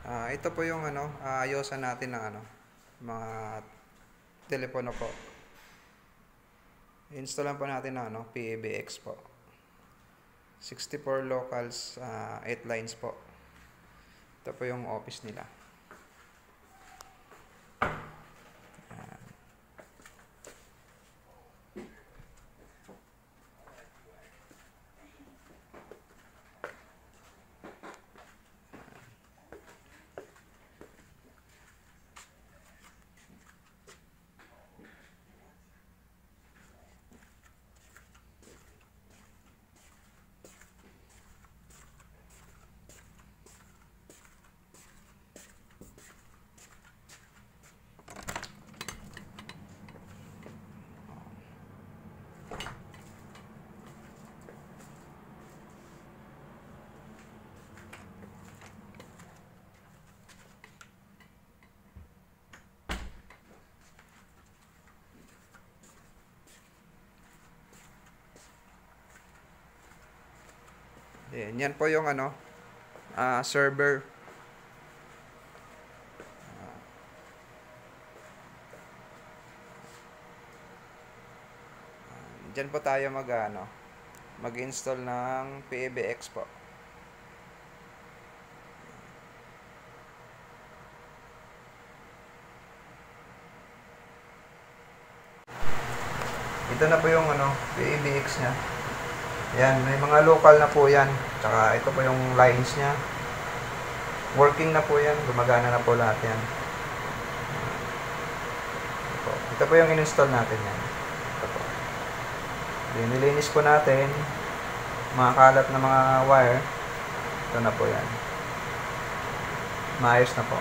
Ito po yung ayusan natin ng mga telepono po. Installan po natin ng PABX po. 64 locals, 8 lines po. Ito po yung office nila. Yan po yung server. Diyan po tayo mag-install ng PABX po. Ito na po yung PABX nya. Yan, may mga local na po yan. Tsaka ito po yung lines nya. Working na po yan. Gumagana na po lahat yan. Ito po yung in-install natin yan. Ito po. Nilinis po natin. Mga kalat na mga wire. Ito na po yan. Maayos na po.